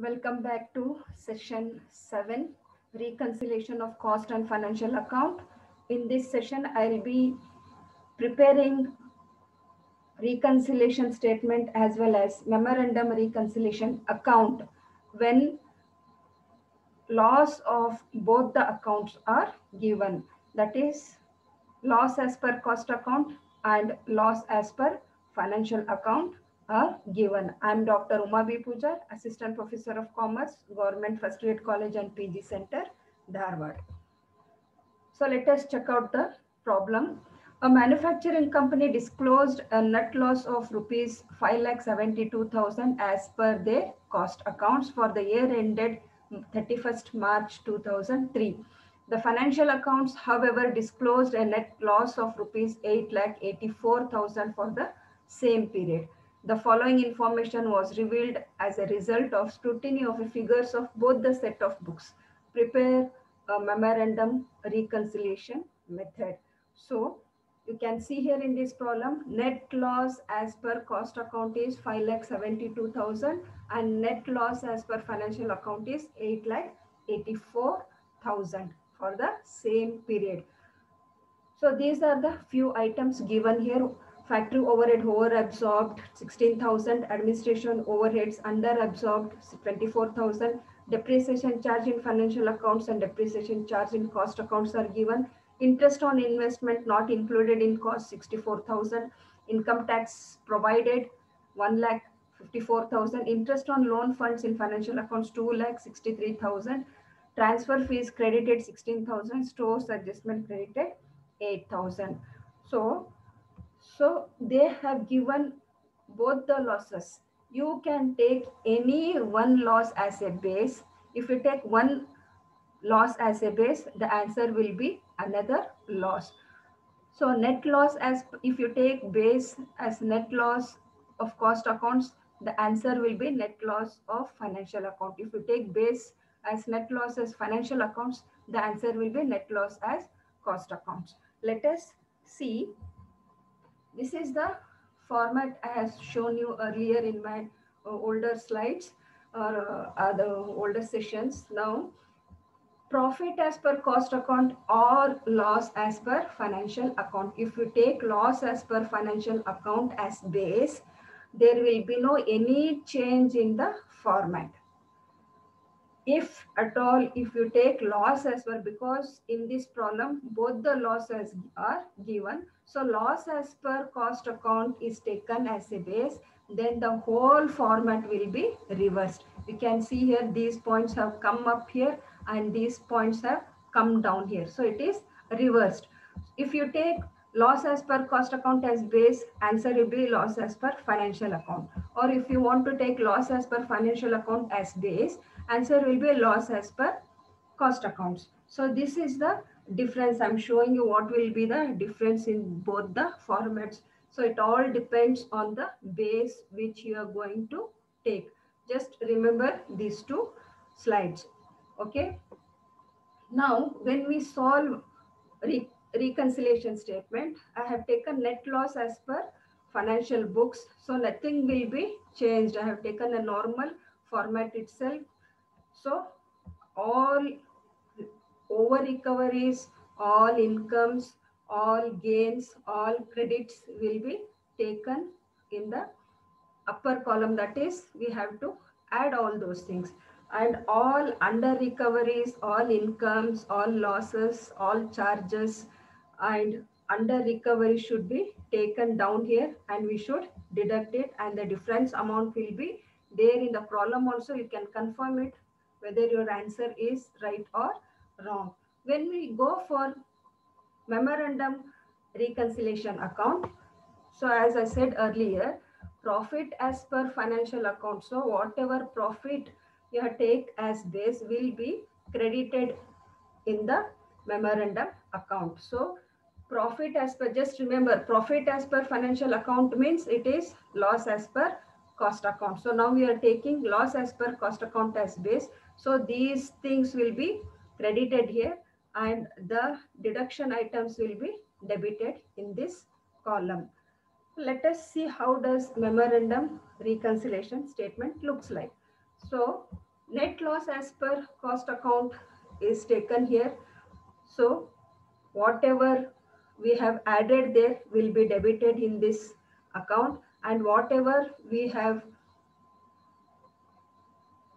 Welcome back to session 7, reconciliation of cost and financial account. In this session, I'll be preparing reconciliation statement as well as memorandum reconciliation account when loss of both the accounts are given. That is loss as per cost account and loss as per financial account are given. I am Dr. Uma B. Pujar, Assistant Professor of Commerce, Government First Grade College and PG Center, Dharwad. So let us check out the problem. A manufacturing company disclosed a net loss of rupees 5,72,000 as per their cost accounts for the year ended 31st March 2003. The financial accounts, however, disclosed a net loss of rupees 8,84,000 for the same period. The following information was revealed as a result of scrutiny of the figures of both the set of books. Prepare a memorandum reconciliation method. So you can see here in this problem, net loss as per cost account is 5,72,000 and net loss as per financial account is 8,84,000 for the same period. So these are the few items given here. Factory overhead over absorbed 16,000, administration overheads under absorbed 24,000, depreciation charge in financial accounts and depreciation charge in cost accounts are given. Interest on investment not included in cost 64,000, income tax provided 1,54,000, interest on loan funds in financial accounts 2,63,000, transfer fees credited 16,000, stores adjustment credited 8,000. So they have given both the losses. You can take any one loss as a base. If you take one loss as a base, the answer will be another loss. So net loss, as if you take base as net loss of cost accounts, the answer will be net loss of financial account. If you take base as net loss as financial accounts, the answer will be net loss as cost accounts. Let us see. This is the format I have shown you earlier in my older slides or the older sessions. Now, profit as per cost account or loss as per financial account. If you take loss as per financial account as base, there will be no any change in the format. If at all, if you take loss as well, because in this problem both the losses are given, so loss as per cost account is taken as a base, then the whole format will be reversed. You can see here these points have come up here and these points have come down here, so it is reversed. If you take loss as per cost account as base, answer will be loss as per financial account. Or if you want to take loss as per financial account as base, answer will be loss as per cost accounts. So this is the difference. I'm showing you what will be the difference in both the formats. So it all depends on the base which you are going to take. Just remember these two slides. Okay. Now, when we solve reconciliation statement, I have taken net loss as per financial books. So nothing will be changed. I have taken a normal format itself. So all over recoveries, all incomes, all gains, all credits will be taken in the upper column. That is, we have to add all those things. And all under recoveries, all incomes, all losses, all charges, and under recovery should be taken down here and we should deduct it, and the difference amount will be there in the column also. You can confirm it whether your answer is right or wrong. When we go for memorandum reconciliation account, so as I said earlier, profit as per financial account. So whatever profit you take as base will be credited in the memorandum account. So profit as per, just remember, profit as per financial account means it is loss as per cost account. So now we are taking loss as per cost account as base. So these things will be credited here and the deduction items will be debited in this column. Let us see how does memorandum reconciliation statement looks like. So Net loss as per cost account is taken here. So whatever we have added there will be debited in this account, and whatever we have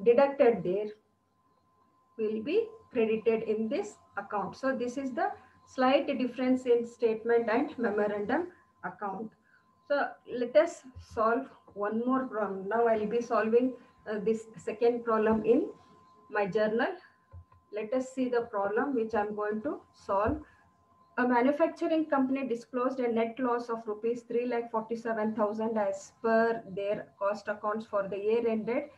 deducted there will be credited in this account. So this is the slight difference in statement and memorandum account. So let us solve one more problem. Now I will be solving this second problem in my journal. Let us see the problem which I am going to solve. A manufacturing company disclosed a net loss of rupees 3,47,000 as per their cost accounts for the year ended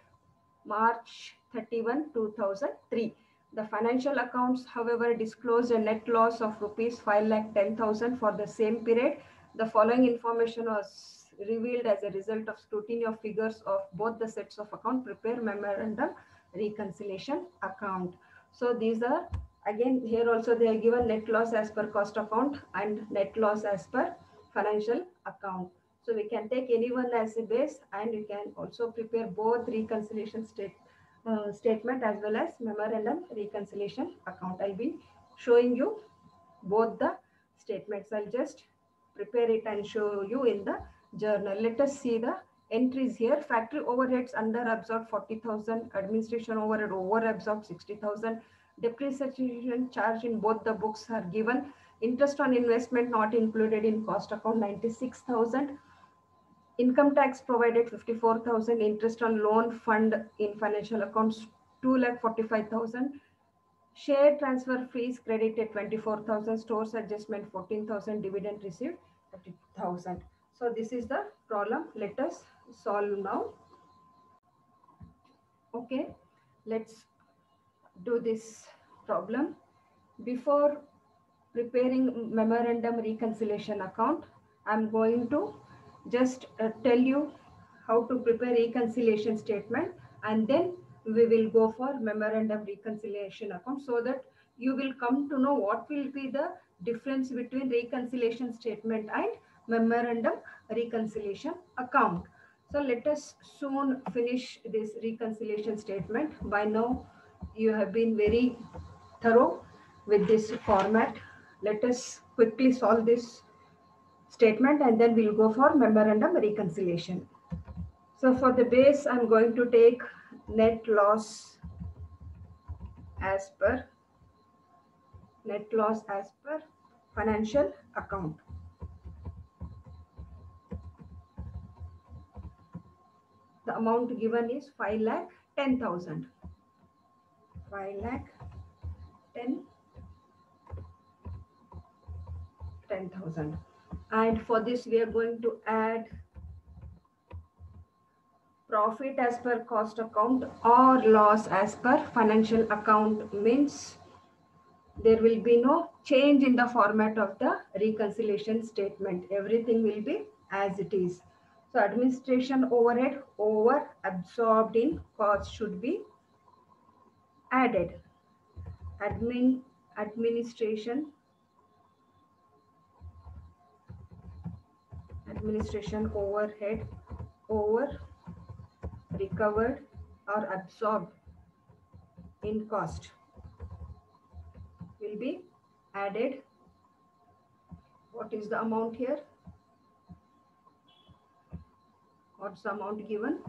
March 31, 2003. The financial accounts, however, disclosed a net loss of rupees 5,10,000 for the same period. The following information was revealed as a result of scrutiny of figures of both the sets of account. Prepare memorandum reconciliation account. So these are, again, here also they are given net loss as per cost account and net loss as per financial account. So we can take any one as a base, and you can also prepare both reconciliation statement as well as memorandum reconciliation account. I'll be showing you both the statements. I'll just prepare it and show you in the journal. Let us see the entries here. Factory overheads under absorbed 40,000, administration overhead over absorbed 60,000, depreciation charge in both the books are given, interest on investment not included in cost account 96,000, income tax provided 54,000, interest on loan fund in financial accounts 2,45,000, share transfer fees credited 24,000, stores adjustment 14,000, dividend received 30,000. So this is the problem. Let us solve now. Okay, let's do this problem. Before preparing memorandum reconciliation account, I'm going to just tell you how to prepare reconciliation statement, and then we will go for memorandum reconciliation account, so that you will come to know what will be the difference between reconciliation statement and memorandum reconciliation account. So let us soon finish this reconciliation statement. By now you have been very thorough with this format. Let us quickly solve this statement and then we'll go for memorandum reconciliation. So for the base, I'm going to take net loss as per financial account. The amount given is 5,10,000. 5,10,000. And for this, we are going to add profit as per cost account or loss as per financial account. Means there will be no change in the format of the reconciliation statement. Everything will be as it is. So administration overhead over absorbed in cost should be added. Administration overhead over recovered or absorbed in cost will be added. What is the amount here? What's the amount given?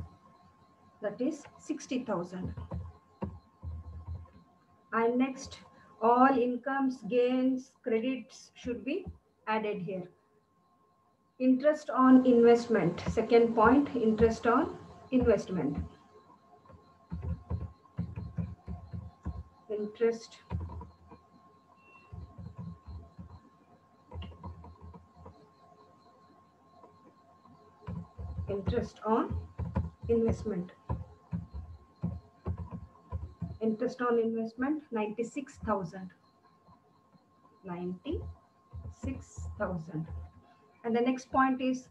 That is 60,000. And next, all incomes, gains, credits should be added here. Interest on investment. Second point, interest on investment. Interest on investment. Interest on investment 96,000. 96,000. And the next point is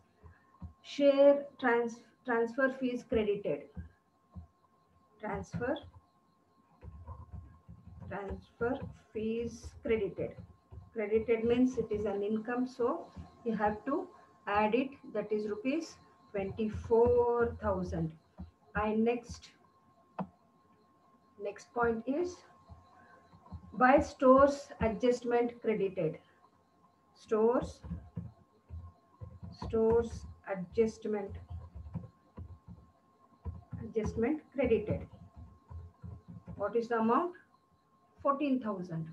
share transfer fees credited. Transfer fees credited. Credited means it is an income, so you have to add it. That is rupees 24,000. And next, Next point is by stores adjustment credited. Stores adjustment credited. What is the amount? 14,000.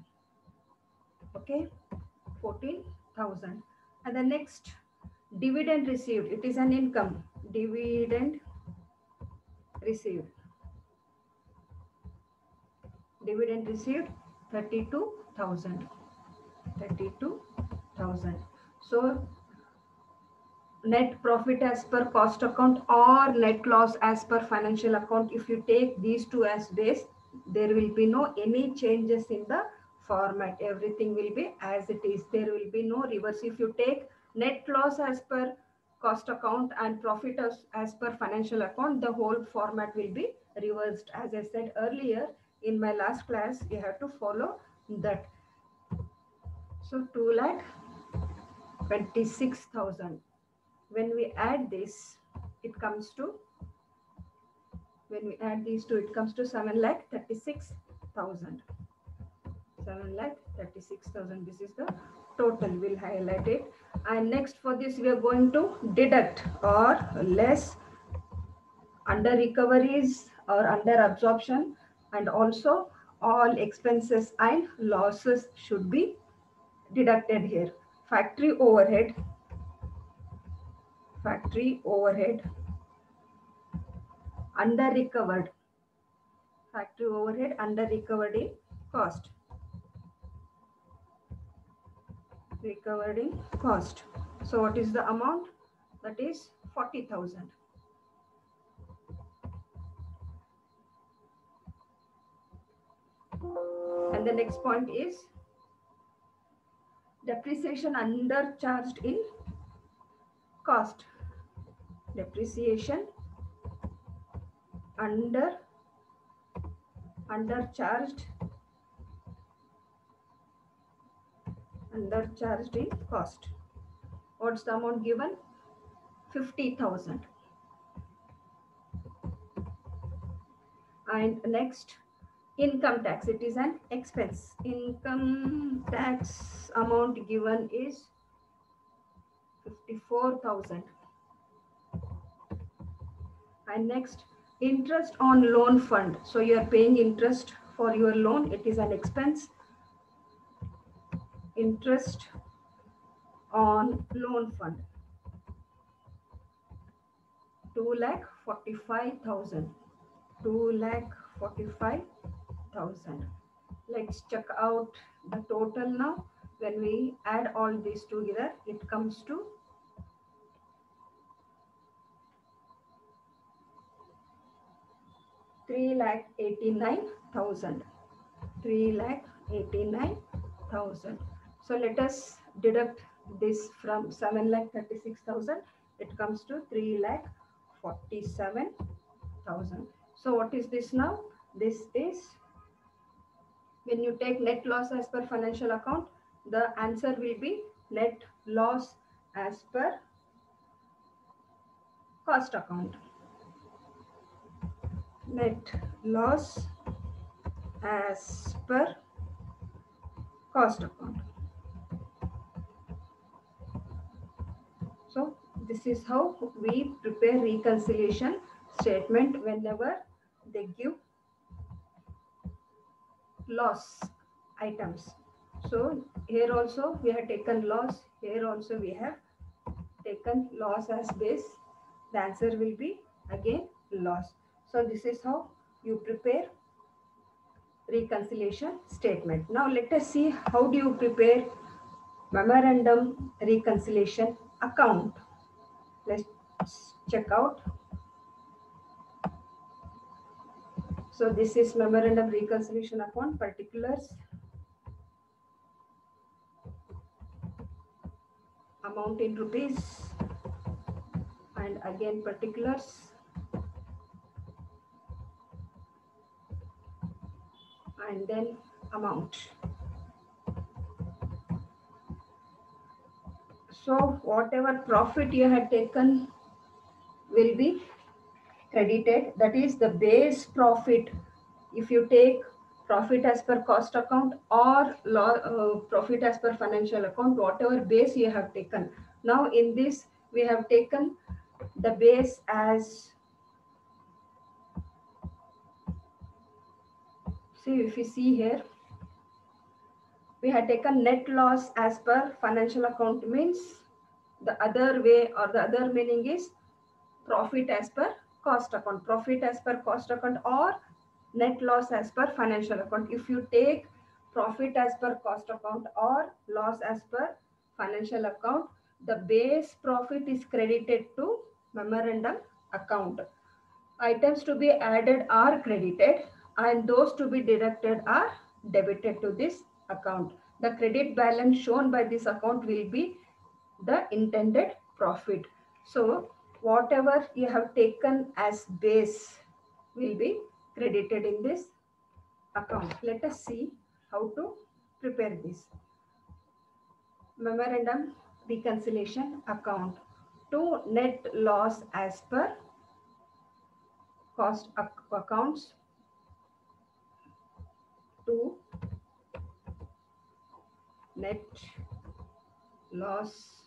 Okay, 14,000. And the next, dividend received. It is an income. Dividend received. Dividend received 32,000. 32,000. So net profit as per cost account or net loss as per financial account, if you take these two as base, there will be no any changes in the format. Everything will be as it is. There will be no reverse. If you take net loss as per cost account and profit as per financial account, the whole format will be reversed. As I said earlier in my last class, you have to follow that. So 2,26,000. When we add this, it comes to, when we add these two, it comes to 7,36,000. 7,36,000. This is the total. We'll highlight it. And next for this, we are going to deduct or less under recoveries or under absorption, and also all expenses and losses should be deducted here. Factory overhead under recovered. Factory overhead under recovered in cost. Recovered in cost. So what is the amount? That is 40,000. And the next point is depreciation undercharged in cost. Depreciation undercharged in cost. What's the amount given? 50,000. And next, income tax. It is an expense. Income tax amount given is 54,000. And next, interest on loan fund. So you are paying interest for your loan. It is an expense. Interest on loan fund. 2,45,000. 2,45,000. Let's check out the total now. When we add all these together, it comes to 3,89,000. 3,89,000. So let us deduct this from 7,36,000. It comes to 3,47,000. So what is this now? This is, when you take net loss as per financial account, the answer will be net loss as per cost account. Net loss as per cost account. So this is how we prepare reconciliation statement whenever they give loss items. So here also we have taken loss. Here also we have taken loss as base. The answer will be again loss. So this is how you prepare reconciliation statement. Now let us see how do you prepare memorandum reconciliation account. Let's check out. So this is memorandum reconciliation account, particulars, amount in rupees, and again particulars, and then amount. So whatever profit you had taken will be credited. That is the base profit if you take profit as per cost account or profit as per financial account, whatever base you have taken. Now in this we have taken the base as, see if you see here, we had taken net loss as per financial account, means the other way or the other meaning is profit as per cost account, profit as per cost account or net loss as per financial account. If you take profit as per cost account or loss as per financial account, the base profit is credited to memorandum account. Items to be added are credited and those to be deducted are debited to this account. The credit balance shown by this account will be the intended profit. So whatever you have taken as base will be credited in this account. Let us see how to prepare this. Memorandum reconciliation account to net loss as per cost accounts to net loss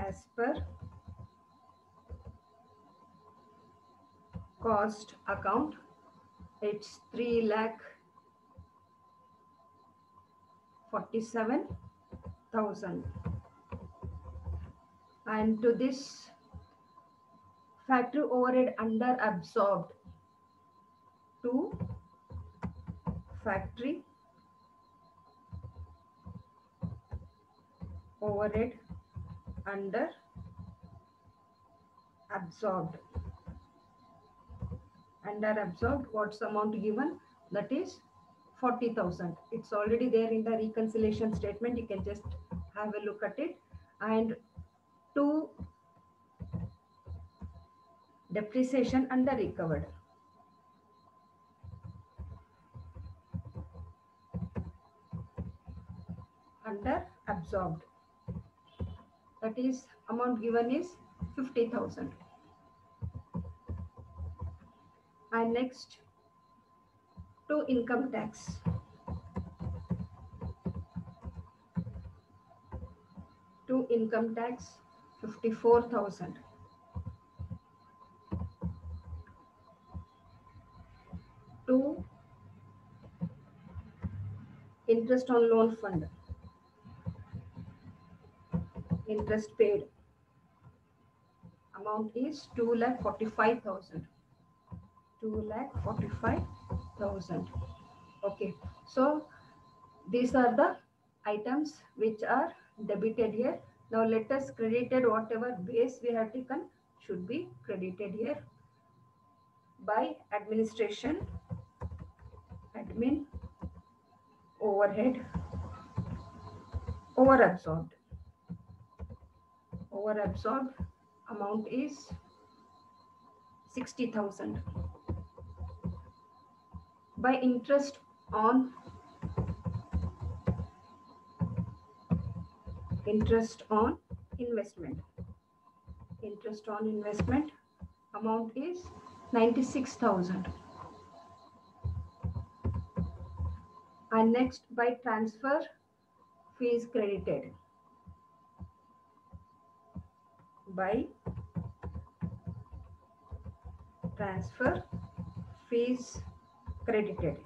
as per cost account. It's 3,47,000, and to this factory overhead under absorbed to factory overhead under absorbed. Under absorbed, what's the amount given? That is 40,000. It's already there in the reconciliation statement. You can just have a look at it. And to depreciation under recovered. Under absorbed. That is amount given is 50,000. And next to income tax. To income tax 54,000. To interest on loan fund. Interest paid. Amount is 2,45,000. 2,45,000. Okay, so these are the items which are debited here. Now let us credited whatever base we have taken should be credited here by administration, admin, overhead, overabsorbed. Overabsorbed amount is 60,000. By interest on investment. Interest on investment amount is 96,000. And next by transfer fees credited. By transfer fees credited.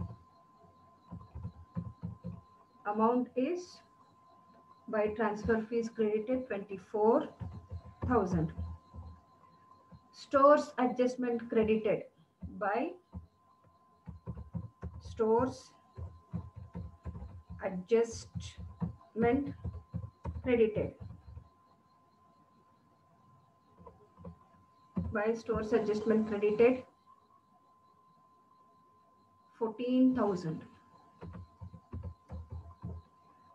Amount is by transfer fees credited 24,000. Stores adjustment credited. By stores adjustment credited. By stores adjustment credited 14,000.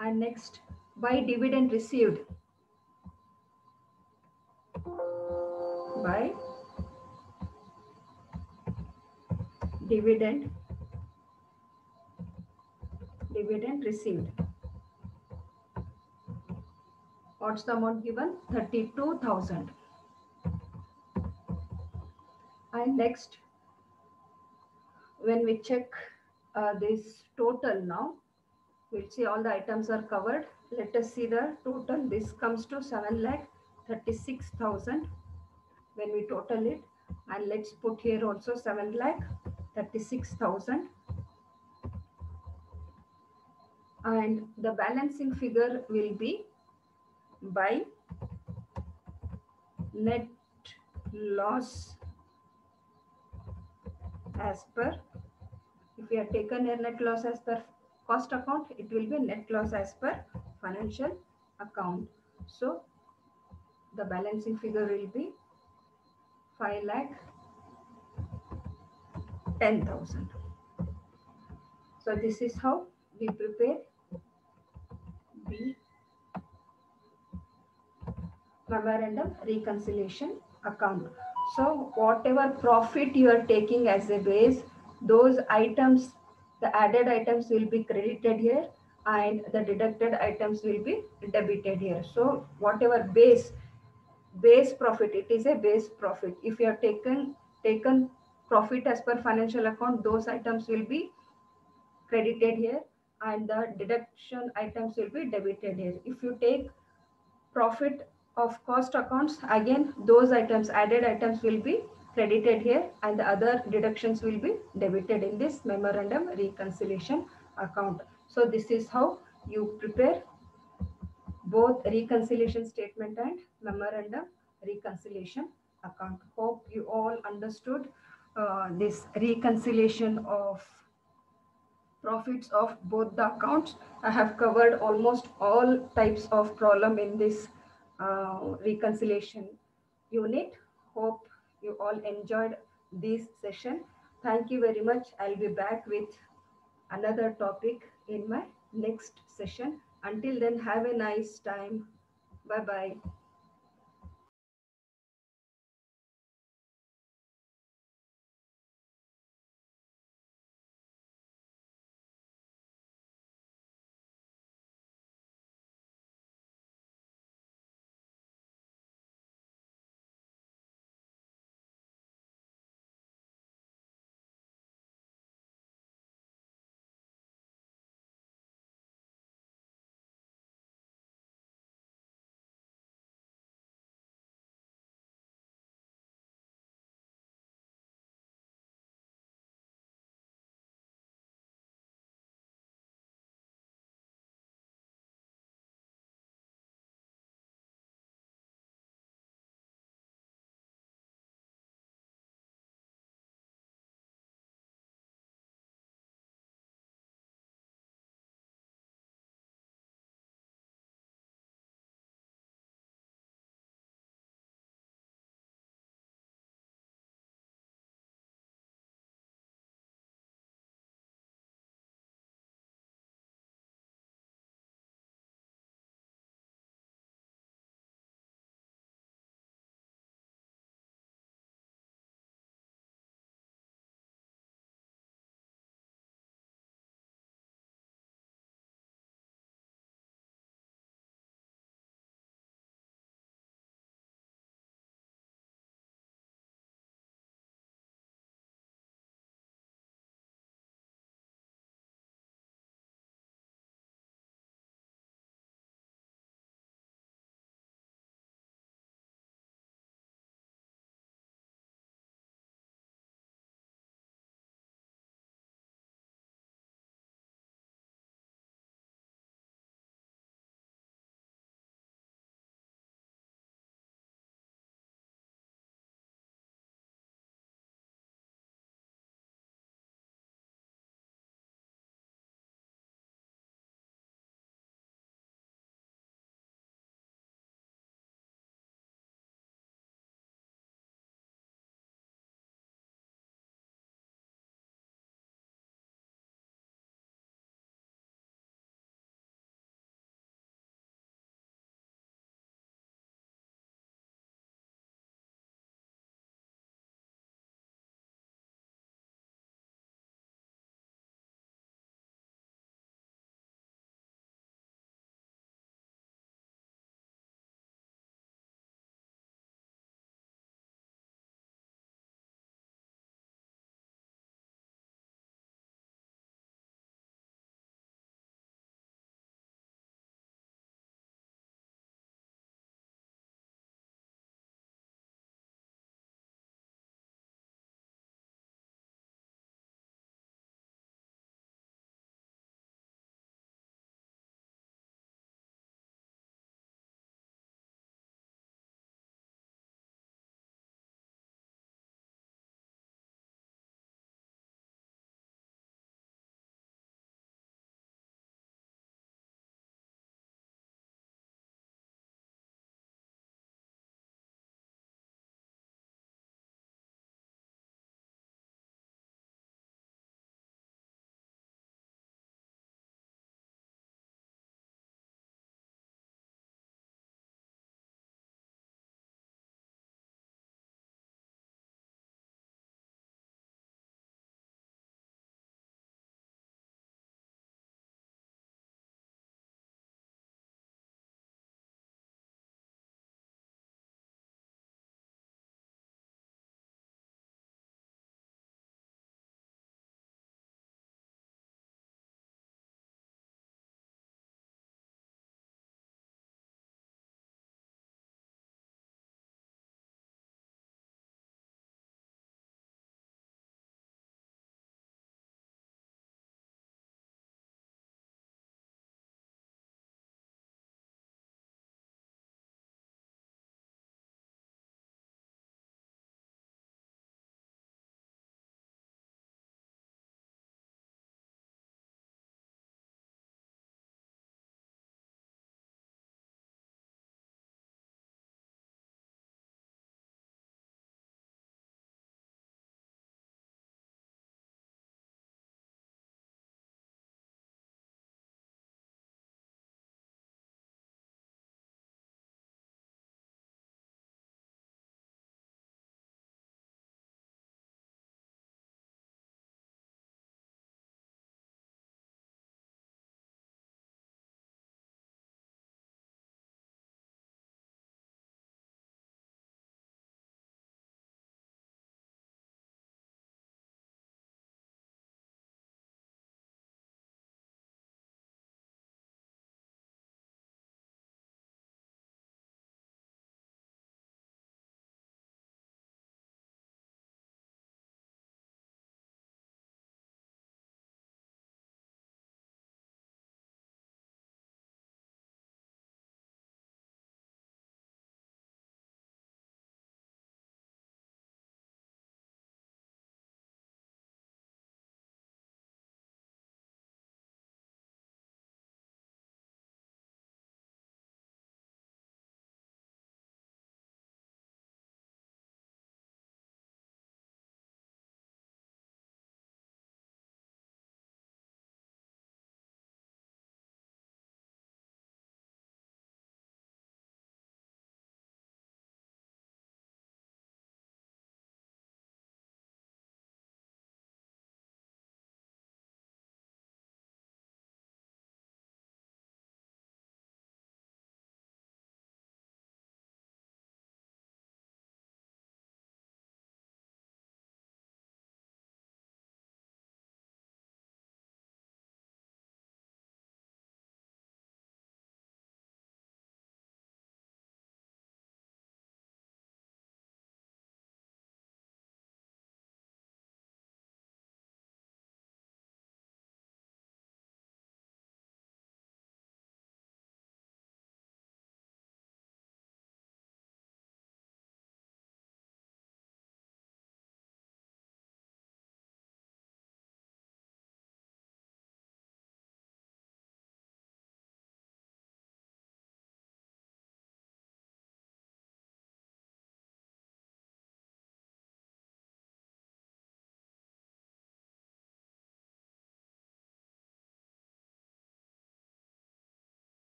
And next by dividend received. By dividend received. What's the amount given? 32,000. And next when we check this total now, we'll see all the items are covered. Let us see the total. This comes to 7,36,000 when we total it. And let's put here also 7,36,000. And the balancing figure will be by net loss as per, if we have taken a net loss as per cost account, it will be net loss as per financial account. So the balancing figure will be 5,10,000. So this is how we prepare the memorandum reconciliation account. So whatever profit you are taking as a base, those items, the added items will be credited here and the deducted items will be debited here. So whatever base profit, it is a base profit. If you have taken profit as per financial account, those items will be credited here and the deduction items will be debited here. If you take profit of cost accounts, again those items, added items will be credited here and the other deductions will be debited in this memorandum reconciliation account. So this is how you prepare both reconciliation statement and memorandum reconciliation account. Hope you all understood this reconciliation of profits of both the accounts. I have covered almost all types of problem in this reconciliation unit. Hope you all enjoyed this session. Thank you very much. I'll be back with another topic in my next session. Until then, have a nice time. Bye bye.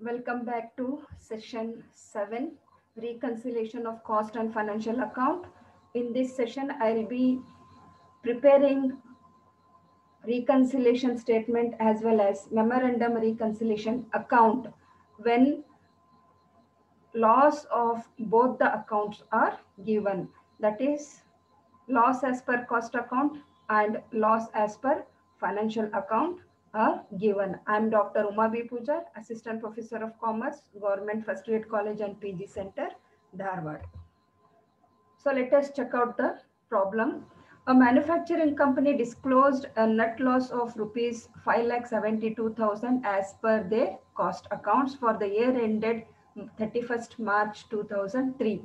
Welcome back to session 7, reconciliation of cost and financial account. In this session, I'll be preparing reconciliation statement as well as memorandum reconciliation account when loss of both the accounts are given. That is loss as per cost account and loss as per financial account are given. I am Dr. Uma B. Pujar, Assistant Professor of Commerce, Government First Grade College and PG Center, Dharwad. So let us check out the problem. A manufacturing company disclosed a net loss of rupees 5,72,000 as per their cost accounts for the year ended 31st March 2003.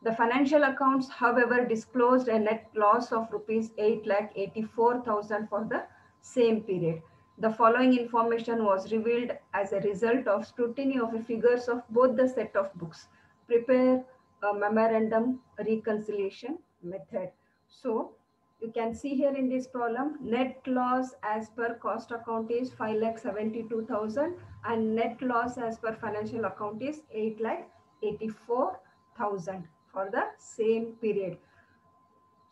The financial accounts, however, disclosed a net loss of rupees 8,84,000 for the same period. The following information was revealed as a result of scrutiny of the figures of both the set of books. Prepare a memorandum reconciliation method. So you can see here in this problem, net loss as per cost account is 5,72,000 and net loss as per financial account is 8,84,000 for the same period.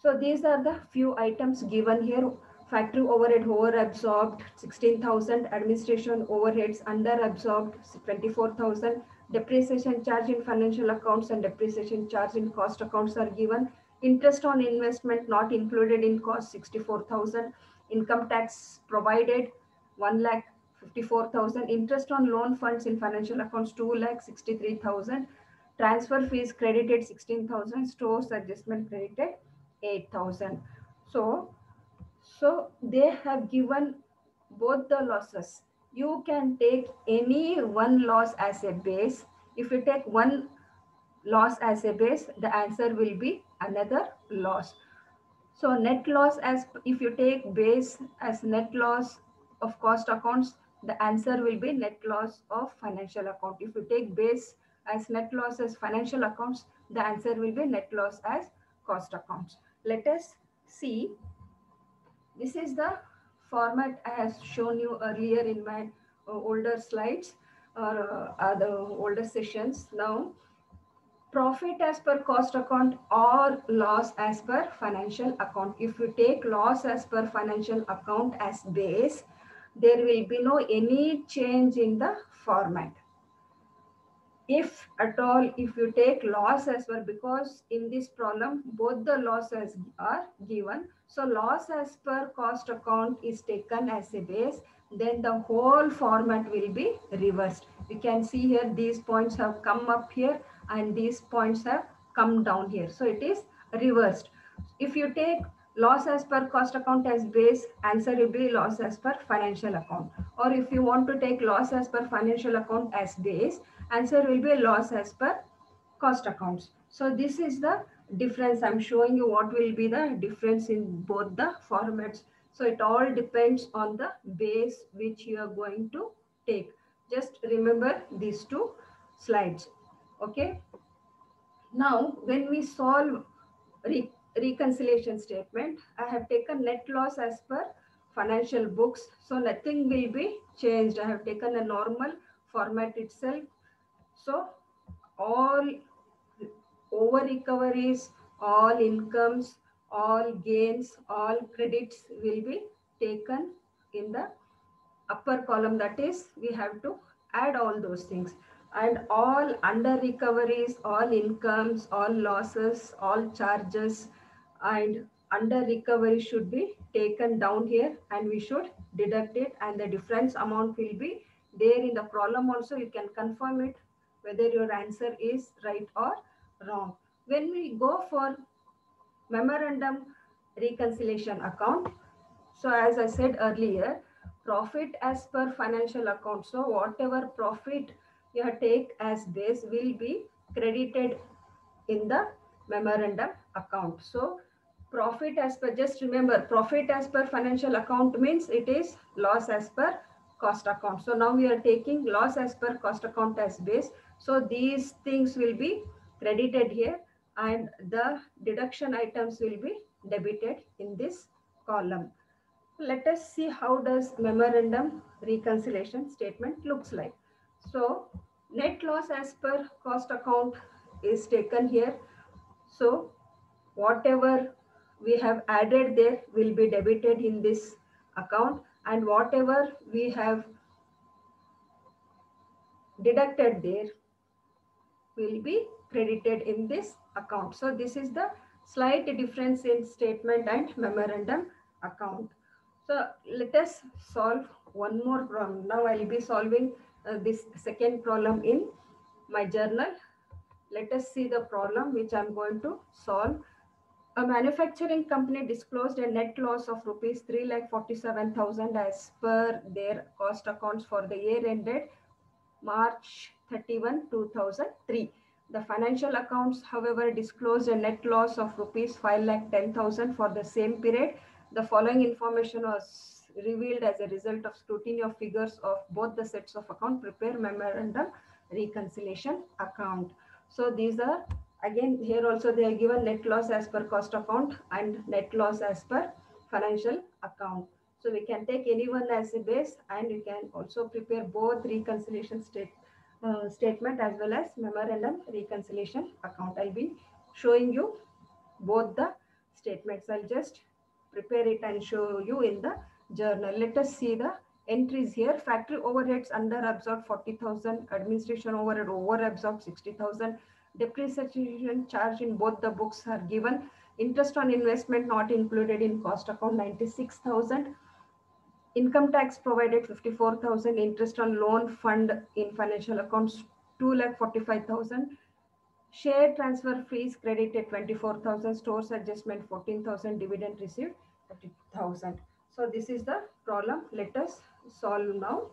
So these are the few items given here. Factory overhead over absorbed 16,000, administration overheads under absorbed 24,000, depreciation charge in financial accounts and depreciation charge in cost accounts are given. Interest on investment not included in cost 64,000, income tax provided 1,54,000, interest on loan funds in financial accounts 2,63,000, transfer fees credited 16,000, stores adjustment credited 8,000. So they have given both the losses. You can take any one loss as a base. If you take one loss as a base, the answer will be another loss. So net loss, as if you take base as net loss of cost accounts, the answer will be net loss of financial account. If you take base as net loss as financial accounts, the answer will be net loss as cost accounts. Let us see. This is the format I have shown you earlier in my older slides or the older sessions. Now, profit as per cost account or loss as per financial account. If you take loss as per financial account as base, there will be no any change in the format. If at all, if you take loss as well, because in this problem both the losses are given, so loss as per cost account is taken as a base, then the whole format will be reversed. You can see here these points have come up here and these points have come down here, so it is reversed. If you take loss as per cost account as base, answer will be loss as per financial account. Or if you want to take loss as per financial account as base, answer will be loss as per cost accounts. So this is the difference. I'm showing you what will be the difference in both the formats. So it all depends on the base which you are going to take. Just remember these two slides. Okay. Now, when we solve reconciliation statement, I have taken net loss as per financial books. So nothing will be changed. I have taken a normal format itself. So all over recoveries, all incomes, all gains, all credits will be taken in the upper column. That is, we have to add all those things, and all under recoveries, all incomes, all losses, all charges and under recovery should be taken down here and we should deduct it, and the difference amount will be there in the column also. You can confirm it whether your answer is right or wrong. When we go for memorandum reconciliation account, so as I said earlier, profit as per financial account. So whatever profit you take as base will be credited in the memorandum account. So profit as per, just remember, profit as per financial account means it is loss as per cost account. So now we are taking loss as per cost account as base. So these things will be credited here and the deduction items will be debited in this column. Let us see how does memorandum reconciliation statement looks like. So Net loss as per cost account is taken here. So whatever we have added there will be debited in this account, and whatever we have deducted there will be credited in this account. So this is the slight difference in statement and memorandum account. So let us solve one more problem. Now I will be solving this second problem in my journal. Let us see the problem which I am going to solve. A manufacturing company disclosed a net loss of rupees 3,47,000 as per their cost accounts for the year ended March 31, 2003. The financial accounts, however, disclosed a net loss of rupees 5,10,000 for the same period. The following information was revealed as a result of scrutiny of figures of both the sets of account. Prepare memorandum reconciliation account. So these are, again, here also they are given net loss as per cost account and net loss as per financial account. So we can take any one as a base, and you can also prepare both reconciliation statement as well as memorandum reconciliation account. I'll be showing you both the statements. I'll just prepare it and show you in the journal. Let us see the entries here. Factory overheads under absorbed 40,000, administration overhead over absorbed 60,000, depreciation charge in both the books are given, interest on investment not included in cost account 96,000, income tax provided 54,000, interest on loan fund in financial accounts 2,45,000, share transfer fees credited 24,000, stores adjustment 14,000, dividend received 30,000. So this is the problem. Let us solve now.